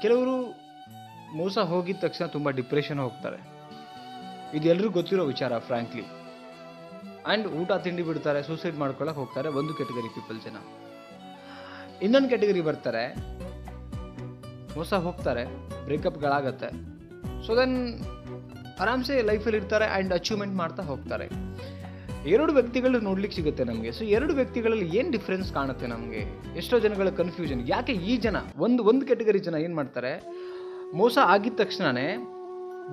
ಕೆಲವರು ಮೋಸ ಹೋಗಿದ ತಕ್ಷಣ ತುಂಬ ಡಿಪ್ರೆಷನ್ ಹೋಗ್ತಾರೆ. ಇದು ಎಲ್ರಿಗೂ ಗೊತ್ತಿರೋ ವಿಚಾರ ಫ್ರ್ಯಾಂಕ್ಲಿ. ಆ್ಯಂಡ್ ಊಟ ತಿಂಡಿ ಬಿಡ್ತಾರೆ, ಸೂಸೈಡ್ ಮಾಡ್ಕೊಳಕ್ಕೆ ಹೋಗ್ತಾರೆ. ಒಂದು ಕೆಟಗರಿ ಪೀಪಲ್ ಜನ. ಇನ್ನೊಂದು ಕೆಟಗರಿ ಬರ್ತಾರೆ, ಮೋಸ ಹೋಗ್ತಾರೆ, ಬ್ರೇಕಪ್ಗಳಾಗತ್ತೆ. ಸೊ ದೆನ್ ಆರಾಮ್ಸೆ ಲೈಫಲ್ಲಿ ಇರ್ತಾರೆ ಆ್ಯಂಡ್ ಅಚೀವ್ಮೆಂಟ್ ಮಾಡ್ತಾ ಹೋಗ್ತಾರೆ. ಎರಡು ವ್ಯಕ್ತಿಗಳು ನೋಡ್ಲಿಕ್ಕೆ ಸಿಗುತ್ತೆ ನಮಗೆ. ಸೊ ಎರಡು ವ್ಯಕ್ತಿಗಳಲ್ಲಿ ಏನು ಡಿಫ್ರೆನ್ಸ್ ಕಾಣುತ್ತೆ ನಮಗೆ? ಎಷ್ಟೋ ಜನಗಳ ಕನ್ಫ್ಯೂಷನ್. ಯಾಕೆ ಈ ಜನ ಒಂದು ಕೆಟಗರಿ ಜನ ಏನು ಮಾಡ್ತಾರೆ, ಮೋಸ ಆಗಿದ ತಕ್ಷಣವೇ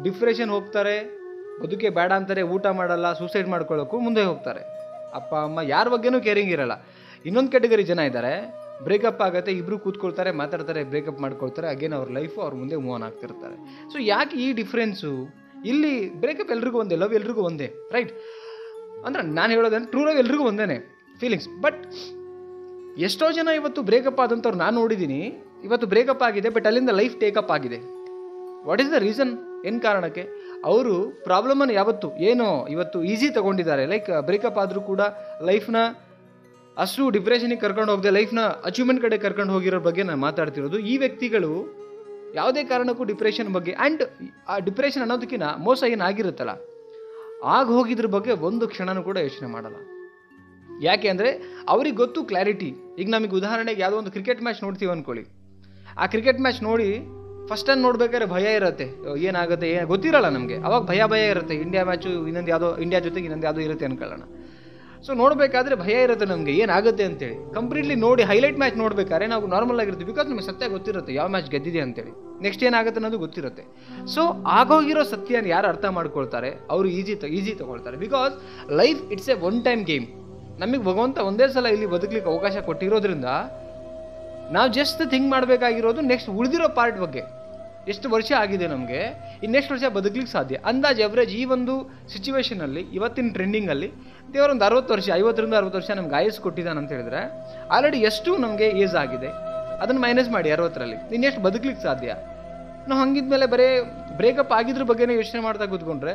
ಡಿಪ್ರೆಷನ್ ಹೋಗ್ತಾರೆ, ಬದುಕೆ ಬೇಡ ಅಂತಾರೆ, ಊಟ ಮಾಡಲ್ಲ, ಸೂಸೈಡ್ ಮಾಡ್ಕೊಳ್ಳೋಕ್ಕೂ ಮುಂದೆ ಹೋಗ್ತಾರೆ. ಅಪ್ಪ ಅಮ್ಮ ಯಾರ ಬಗ್ಗೆನೂ ಕೇರಿಂಗ್ ಇರಲ್ಲ. ಇನ್ನೊಂದು ಕೆಟಗರಿ ಜನ ಇದ್ದಾರೆ, ಬ್ರೇಕಪ್ ಆಗುತ್ತೆ, ಇಬ್ಬರು ಕೂತ್ಕೊಳ್ತಾರೆ, ಮಾತಾಡ್ತಾರೆ, ಬ್ರೇಕಪ್ ಮಾಡ್ಕೊಳ್ತಾರೆ, ಅಗೇನ್ ಅವ್ರ ಲೈಫು ಅವ್ರ ಮುಂದೆ ಮೂವ್ ಆನ್ ಆಗ್ತಿರ್ತಾರೆ. ಸೊ ಯಾಕೆ ಈ ಡಿಫ್ರೆನ್ಸು? ಇಲ್ಲಿ ಬ್ರೇಕಪ್ ಎಲ್ರಿಗೂ ಒಂದೇ, ಲವ್ ಎಲ್ರಿಗೂ ಒಂದೇ, ರೈಟ್? ಅಂದ್ರೆ ನಾನು ಹೇಳೋದಂದ್ರೆ ಟ್ರೂ ಲವ್ ಎಲ್ರಿಗೂ ಒಂದೇ ಫೀಲಿಂಗ್ಸ್. ಬಟ್ ಎಷ್ಟೋ ಜನ ಇವತ್ತು ಬ್ರೇಕಪ್ ಆದಂಥವ್ರು ನಾನು ನೋಡಿದ್ದೀನಿ, ಇವತ್ತು ಬ್ರೇಕಪ್ ಆಗಿದೆ, ಬಟ್ ಅಲ್ಲಿಂದ ಲೈಫ್ ಟೇಕಪ್ ಆಗಿದೆ. What is the reason? ಏನು ಕಾರಣಕ್ಕೆ? ಅವರು ಪ್ರಾಬ್ಲಮನ್ನು ಇವತ್ತು ಈಸಿ ತಗೊಂಡಿದ್ದಾರೆ. ಲೈಕ್ ಬ್ರೇಕಪ್ ಆದರೂ ಕೂಡ ಲೈಫ್ನ ಅಷ್ಟು ಡಿಪ್ರೆಷನಿಗೆ ಕರ್ಕೊಂಡು ಹೋಗದೆ ಲೈಫ್ನ ಅಚೀವ್ಮೆಂಟ್ ಕಡೆ ಕರ್ಕೊಂಡು ಹೋಗಿರೋ ಬಗ್ಗೆ ನಾನು ಮಾತಾಡ್ತಿರೋದು. ಈ ವ್ಯಕ್ತಿಗಳು ಯಾವುದೇ ಕಾರಣಕ್ಕೂ ಡಿಪ್ರೆಷನ್ ಬಗ್ಗೆ, ಆ್ಯಂಡ್ ಆ ಡಿಪ್ರೆಷನ್ ಅನ್ನೋದಕ್ಕಿಂತ ಮೋಸ ಏನಾಗಿರುತ್ತಲ್ಲ ಹೋಗಿದ್ರ ಬಗ್ಗೆ ಒಂದು ಕ್ಷಣನೂ ಕೂಡ ಯೋಚನೆ ಮಾಡಲ್ಲ. ಯಾಕೆ ಅಂದರೆ ಅವ್ರಿಗೆ ಗೊತ್ತು ಕ್ಲಾರಿಟಿ. ಈಗ ನಮಗೆ ಉದಾಹರಣೆಗೆ ಯಾವುದೋ ಒಂದು ಕ್ರಿಕೆಟ್ ಮ್ಯಾಚ್ ನೋಡ್ತೀವಿ ಅಂದ್ಕೊಳ್ಳಿ. ಆ ಕ್ರಿಕೆಟ್ ಮ್ಯಾಚ್ ನೋಡಿ ಫಸ್ಟ್ ಟೈಮ್ ನೋಡ್ಬೇಕಾದ್ರೆ ಭಯ ಇರುತ್ತೆ, ಏನಾಗುತ್ತೆ ಗೊತ್ತಿರಲ್ಲ ನಮಗೆ. ಅವಾಗ ಭಯ ಇರುತ್ತೆ. ಇಂಡಿಯಾ ಮ್ಯಾಚು ಇಂಡಿಯಾ ಜೊತೆಗೆ ಇನ್ನೊಂದು ಯಾವುದೋ ಇರುತ್ತೆ ಅನ್ಕೊಳ್ಳೋಣ. ಸೊ ನೋಡಬೇಕಾದ್ರೆ ಭಯ ಇರುತ್ತೆ ನಮಗೆ, ಏನಾಗುತ್ತೆ ಅಂತೇಳಿ. ಕಂಪ್ಲೀಟ್ಲಿ ನೋಡಿ ಹೈಲೈಟ್ ಮ್ಯಾಚ್ ನೋಡ್ಬೇಕಾದ್ರೆ ನಾವು ನಾರ್ಮಲ್ ಆಗಿರ್ತೀವಿ, ಬಿಕಾಸ್ ನಮಗೆ ಸತ್ಯ ಗೊತ್ತಿರುತ್ತೆ ಯಾವ ಮ್ಯಾಚ್ ಗೆದ್ದಿದೆ ಅಂತೇಳಿ, ನೆಕ್ಸ್ಟ್ ಏನಾಗುತ್ತೆ ಅನ್ನೋದು ಗೊತ್ತಿರುತ್ತೆ. ಸೊ ಆಗೋಗಿರೋ ಸತ್ಯನ ಯಾರು ಅರ್ಥ ಮಾಡ್ಕೊಳ್ತಾರೆ ಅವರು ಈಸಿ ತಗೊಳ್ತಾರೆ. Because life it's A one time game. ನಮಗೆ ಭಗವಂತ ಒಂದೇ ಸಲ ಇಲ್ಲಿ ಬದುಕಲಿಕ್ಕೆ ಅವಕಾಶ ಕೊಟ್ಟಿರೋದ್ರಿಂದ ನಾವು ಜಸ್ಟ್ ಥಿಂಕ್ ಮಾಡಬೇಕಾಗಿರೋದು ನೆಕ್ಸ್ಟ್ ಉಳಿದಿರೋ ಪಾರ್ಟ್ ಬಗ್ಗೆ. ಎಷ್ಟು ವರ್ಷ ಆಗಿದೆ ನಮಗೆ, ಇನ್ನೆಷ್ಟು ವರ್ಷ ಬದುಕಲಿಕ್ಕೆ ಸಾಧ್ಯ? ಅಂದಾಜು ಎವ್ರೇಜ್ ಈ ಒಂದು ಸಿಚುವೇಷನಲ್ಲಿ ಇವತ್ತಿನ ಟ್ರೆಂಡಿಂಗಲ್ಲಿ ದೇವರೊಂದು 60 ವರ್ಷ, 50ರಿಂದ 60 ವರ್ಷ ನಮ್ಗೆ ಆಯಸ್ಸು ಕೊಟ್ಟಿದ್ದಾನೆ ಅಂತ ಹೇಳಿದ್ರೆ ಆಲ್ರೆಡಿ ಎಷ್ಟು ನಮಗೆ ಏಜ್ ಆಗಿದೆ ಅದನ್ನು ಮೈನಸ್ ಮಾಡಿ 60ರಲ್ಲಿ ಇನ್ನೆಷ್ಟು ಬದುಕಲಿಕ್ಕೆ ಸಾಧ್ಯ? ನಾವು ಹಂಗಿದ್ಮೇಲೆ ಬರೀ ಬ್ರೇಕಪ್ ಆಗಿದ್ರ ಬಗ್ಗೆನೇ ಯೋಚನೆ ಮಾಡ್ತಾ ಕೂತ್ಕೊಂಡ್ರೆ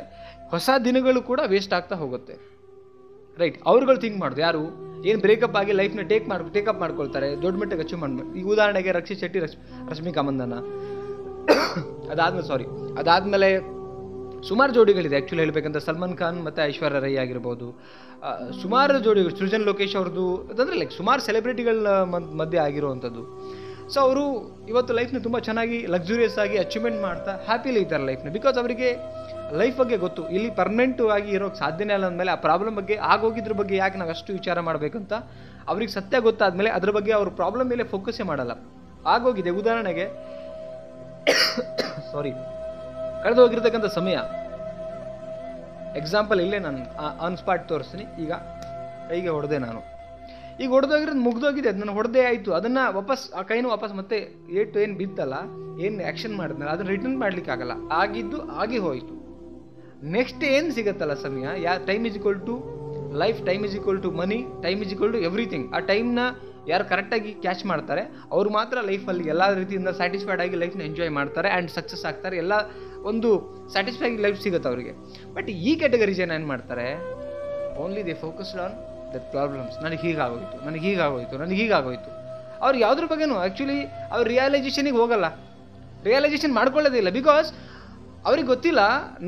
ಹೊಸ ದಿನಗಳು ಕೂಡ ವೇಸ್ಟ್ ಆಗ್ತಾ ಹೋಗುತ್ತೆ, ರೈಟ್? ಅವ್ರುಗಳು ಥಿಂಕ್ ಮಾಡೋದು ಯಾರು ಏನು ಬ್ರೇಕಪ್ ಆಗಿ ಲೈಫ್ನ ಟೇಕಪ್ ಮಾಡ್ಕೊಳ್ತಾರೆ, ದೊಡ್ಡ ಮಟ್ಟಿಗೆ ಅಚೀವ್ ಮಾಡ್ಬೇಕು. ಈಗ ಉದಾಹರಣೆಗೆ ರಕ್ಷಿತ್ ಶೆಟ್ಟಿ, ರಶ್ಮಿಕಾ ಮಂದನ, ಅದಾದ್ಮೇಲೆ ಸುಮಾರು ಜೋಡಿಗಳಿದೆ. ಆ್ಯಕ್ಚುಲಿ ಹೇಳ್ಬೇಕಂತ ಸಲ್ಮಾನ್ ಖಾನ್ ಮತ್ತು ಐಶ್ವರ್ಯ ರೈ ಆಗಿರ್ಬೋದು, ಸುಮಾರು ಜೋಡಿಗಳು, ಸೃಜನ್ ಲೋಕೇಶ್ ಅವ್ರದ್ದು, ಅದಂದರೆ ಲೈಕ್ ಸುಮಾರು ಸೆಲೆಬ್ರಿಟಿಗಳ ಮಧ್ಯೆ ಆಗಿರುವಂಥದ್ದು. ಸೊ ಅವರು ಇವತ್ತು ಲೈಫ್ನ ತುಂಬ ಚೆನ್ನಾಗಿ ಲಕ್ಸುರಿಯಸ್ ಆಗಿ ಅಚೀವ್ಮೆಂಟ್ ಮಾಡ್ತಾ ಹ್ಯಾಪಿಲಿ ಇದ್ದಾರೆ ಲೈಫ್ನ. ಬಿಕಾಸ್ ಅವರಿಗೆ ಲೈಫ್ ಬಗ್ಗೆ ಗೊತ್ತು, ಇಲ್ಲಿ ಪರ್ಮನೆಂಟು ಆಗಿ ಇರೋಕ್ಕೆ ಸಾಧ್ಯನೇ ಇಲ್ಲ ಅಂದಮೇಲೆ ಆ ಪ್ರಾಬ್ಲಮ್ ಬಗ್ಗೆ ಆಗೋಗಿದ್ರ ಬಗ್ಗೆ ಯಾಕೆ ನಾವು ಅಷ್ಟು ವಿಚಾರ ಮಾಡಬೇಕಂತ ಅವ್ರಿಗೆ ಸತ್ಯ ಗೊತ್ತಾದ್ಮೇಲೆ ಅದ್ರ ಬಗ್ಗೆ ಅವ್ರ ಪ್ರಾಬ್ಲಮ್ ಮೇಲೆ ಫೋಕಸ್ಸೇ ಮಾಡಲ್ಲ. ಆಗೋಗಿದೆ. ಉದಾಹರಣೆಗೆ ಕಳೆದು ಹೋಗಿರ್ತಕ್ಕಂಥ ಸಮಯ ಎಕ್ಸಾಂಪಲ್ ಇಲ್ಲೇ ನಾನು ಆನ್ ಸ್ಪಾಟ್ ತೋರಿಸ್ತೀನಿ. ಈಗ ಕೈಗೆ ಹೊಡೆದೆ ನಾನು, ಈಗ ಹೊಡೆದೋಗಿರೋದು ಮುಗ್ದೋಗಿದೆ, ಅದು ನಾನು ಹೊಡೆದೇ ಆಯಿತು. ಅದನ್ನು ವಾಪಸ್ ಆ ಕೈನೂ ವಾಪಸ್ ಮತ್ತೆ ಏನು ಬಿತ್ತಲ್ಲ, ಏನು ಆ್ಯಕ್ಷನ್ ಮಾಡಿದ್ನಲ್ಲ ಅದನ್ನು ರಿಟರ್ನ್ ಮಾಡ್ಲಿಕ್ಕೆ ಆಗಲ್ಲ. ಆಗಿದ್ದು ಆಗಿ ಹೋಯಿತು. ನೆಕ್ಸ್ಟ್ ಏನು ಸಿಗುತ್ತಲ್ಲ ಸಮಯ, time is equal to life, time is equal to money, time is equal to everything. ಆ ಟೈಮ್ನ ಯಾರು ಕರೆಕ್ಟಾಗಿ ಕ್ಯಾಚ್ ಮಾಡ್ತಾರೆ ಅವರು ಮಾತ್ರ ಲೈಫಲ್ಲಿ ಎಲ್ಲ ರೀತಿಯಿಂದ ಸ್ಯಾಟಿಸ್ಫೈಡ್ ಆಗಿ ಲೈಫ್ನ ಎಂಜಾಯ್ ಮಾಡ್ತಾರೆ ಆ್ಯಂಡ್ ಸಕ್ಸಸ್ ಆಗ್ತಾರೆ. ಎಲ್ಲ ಒಂದು ಸ್ಯಾಟಿಸ್ಫೈಡ್ ಲೈಫ್ ಸಿಗುತ್ತೆ ಅವರಿಗೆ. ಬಟ್ ಈ ಕ್ಯಾಟಗರಿ ಜನ ಏನು ಮಾಡ್ತಾರೆ, only they focused on that problems. ನನಗೆ ಹೀಗಾಗೋಯ್ತು. ಅವ್ರು ಯಾವುದ್ರ ಬಗ್ಗೆನೂ ಆ್ಯಕ್ಚುಲಿ ಅವ್ರು ರಿಯಲೈಸೇಷನಿಗೆ ಹೋಗಲ್ಲ, ರಿಯಲೈಸೇಷನ್ ಮಾಡ್ಕೊಳ್ಳೋದಿಲ್ಲ. ಬಿಕಾಸ್ ಅವ್ರಿಗೆ ಗೊತ್ತಿಲ್ಲ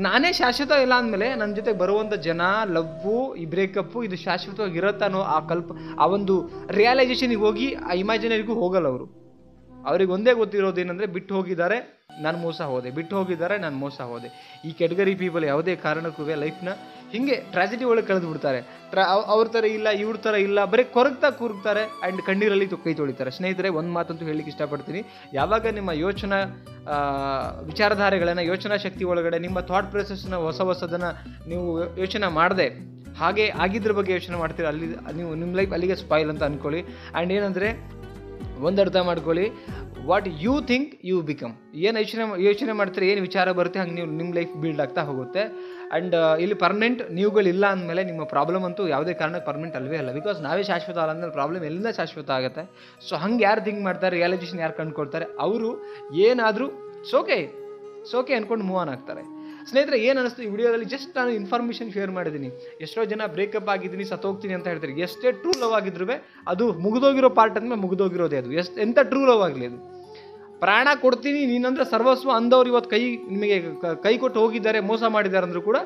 ನಾನೇ ಶಾಶ್ವತ ಇಲ್ಲ ಅಂದಮೇಲೆ ನನ್ನ ಜೊತೆಗೆ ಬರುವಂಥ ಜನ, ಲವ್ವು, ಈ ಬ್ರೇಕಪ್ಪು ಇದು ಶಾಶ್ವತವಾಗಿ ಇರುತ್ತಾನೋ ಆ ಒಂದು ರಿಯಲೈಸೇಷನಿಗೆ ಹೋಗಿ ಆ ಇಮ್ಯಾಜಿನರಿಗೂ ಹೋಗಲ್ಲ ಅವರು. ಅವ್ರಿಗೆ ಒಂದೇ ಗೊತ್ತಿರೋದೇನೆಂದರೆ ಬಿಟ್ಟು ಹೋಗಿದ್ದಾರೆ ನಾನು ಮೋಸ ಹೋದೆ. ಈ ಕೆಟಗರಿ ಪೀಪಲ್ ಯಾವುದೇ ಕಾರಣಕ್ಕೂ ಲೈಫ್ನ ಹೀಗೆ ಟ್ರಾಜಿಡಿ ಒಳಗೆ ಕಳೆದು ಬಿಡ್ತಾರೆ. ಅವ್ರ ಥರ ಇಲ್ಲ, ಇವ್ರ ಥರ ಇಲ್ಲ, ಬರೀ ಕೂರ್ತಾರೆ ಆ್ಯಂಡ್ ಕಣ್ಣೀರಲ್ಲಿ ಕೈ ತೊಳಿತಾರೆ. ಸ್ನೇಹಿತರೆ, ಒಂದು ಮಾತಂತೂ ಹೇಳಲಿಕ್ಕೆ ಇಷ್ಟಪಡ್ತೀನಿ. ಯಾವಾಗ ನಿಮ್ಮ ವಿಚಾರಧಾರೆಗಳನ್ನು, ಯೋಚನಾ ಶಕ್ತಿ ಒಳಗಡೆ ನಿಮ್ಮ ಥಾಟ್ ಪ್ರೊಸೆಸ್ನ ಹೊಸದನ್ನು ನೀವು ಯೋಚನೆ ಮಾಡದೆ ಹಾಗೆ ಆಗಿದ್ರ ಬಗ್ಗೆ ಯೋಚನೆ ಮಾಡ್ತೀರ, ಅಲ್ಲಿ ನೀವು ನಿಮ್ಮ ಲೈಫ್ ಅಲ್ಲಿಗೆ ಸ್ಪಾಯಿಲ್ ಅಂತ ಅಂದ್ಕೊಳ್ಳಿ. ಆ್ಯಂಡ್ ಏನಂದರೆ ಒಂದು ಅರ್ಥ ಮಾಡ್ಕೊಳ್ಳಿ, what you think you become. ಏನು ಯೋಚನೆ ಮಾಡ್ತೀರಿ, ಏನು ವಿಚಾರ ಬರುತ್ತೆ, ಹಂಗೆ ನೀವು ನಿಮ್ಮ ಲೈಫ್ ಬಿಲ್ಡ್ ಆಗ್ತಾ ಹೋಗುತ್ತೆ. ಆ್ಯಂಡ್ ಇಲ್ಲಿ ಪರ್ಮನೆಂಟ್ ನೀವುಗಳಿಲ್ಲ ಅಂದಮೇಲೆ ನಿಮ್ಮ ಪ್ರಾಬ್ಲಮ್ ಅಂತೂ ಯಾವುದೇ ಕಾರಣಕ್ಕೆ ಪರ್ಮನೆಂಟ್ ಅಲ್ವೇ ಅಲ್ಲ. ಬಿಕಾಸ್ ನಾವೇ ಶಾಶ್ವತ ಅಲ್ಲ ಅಂದಮೇಲೆ ಪ್ರಾಬ್ಲಮ್ ಎಲ್ಲಿಂದ ಶಾಶ್ವತ ಆಗುತ್ತೆ. ಸೊ ಹಂಗೆ ಯಾರು ಥಿಂಕ್ ಮಾಡ್ತಾರೆ, ರಿಯಲೈಸೇಷನ್ ಯಾರು ಕಂಡುಕೊಳ್ತಾರೆ, ಅವರು ಏನಾದರೂ ಸೋಕೆ ಅಂದ್ಕೊಂಡು ಮೂವ್ ಆನ್ ಆಗ್ತಾರೆ. ಸ್ನೇಹಿತರೆ, ಏನು ಅನಿಸ್ತು ಈ ವಿಡಿಯೋದಲ್ಲಿ? ಜಸ್ಟ್ ನಾನು ಇನ್ಫಾರ್ಮೇಷನ್ ಶೇರ್ ಮಾಡಿದ್ದೀನಿ. ಎಷ್ಟೋ ಜನ ಬ್ರೇಕಪ್ ಆಗಿದ್ದೀನಿ, ಸತ್ತೋಗ್ತೀನಿ ಅಂತ ಹೇಳ್ತಾರೆ. ಎಷ್ಟೇ ಟ್ರೂ ಲವ್ ಆಗಿದ್ರು ಅದು ಮುಗಿದೋಗಿರೋ ಪಾರ್ಟ್ ಅಂದಮೇಲೆ ಮುಗಿದೋಗಿರೋದೇ ಅದು. ಎಂಥ ಟ್ರೂ ಲವ್ ಆಗಲಿ ಅದು ಪ್ರಾಣ ಕೊಡ್ತೀನಿ ನೀನಂದ್ರೆ ಸರ್ವಸ್ವ ಅಂದವ್ರು ಇವತ್ತು ನಿಮಗೆ ಕೈ ಕೊಟ್ಟು ಹೋಗಿದ್ದಾರೆ, ಮೋಸ ಮಾಡಿದ್ದಾರೆ ಅಂದರೂ ಕೂಡ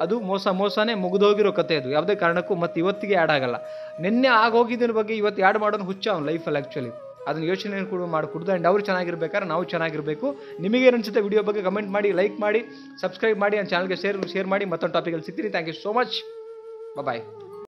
ಅದು ಮೋಸನೇ, ಮುಗಿದೋಗಿರೋ ಕತೆ ಅದು. ಯಾವುದೇ ಕಾರಣಕ್ಕೂ ಮತ್ತೆ ಇವತ್ತಿಗೆ ಆ್ಯಡ್ ಆಗಲ್ಲ. ನಿನ್ನೆ ಆಗೋಗಿದ್ದರ ಬಗ್ಗೆ ಇವತ್ತು ಆ್ಯಡ್ ಮಾಡೋನು ಹುಚ್ಚ ಅವ್ನು ಲೈಫಲ್ಲಿ ಆ್ಯಕ್ಚುಲಿ. ಅದನ್ನು ಯೋಚನೆ ಕೂಡ ಮಾಡಿಕೊಡ್ದು. ಆ್ಯಂಡ್ ಅವ್ರು ಚೆನ್ನಾಗಿರ್ಬೇಕಾದ್ರೆ ನಾವು ಚೆನ್ನಾಗಿರಬೇಕು. ನಿಮಗೇನು ಅನಿಸುತ್ತೆ ವಿಡಿಯೋ ಬಗ್ಗೆ ಕಮೆಂಟ್ ಮಾಡಿ, ಲೈಕ್ ಮಾಡಿ, ಸಬ್ಸ್ಕ್ರೈಬ್ ಮಾಡಿ, ನನ್ನ ಚಾನಲ್ಗೆ ಶೇರ್ ಮಾಡಿ. ಮತ್ತೊಂದು ಟಾಪಿಕಲ್ಲಿ ಸಿಗ್ತೀನಿ. Thank you so much. Bye.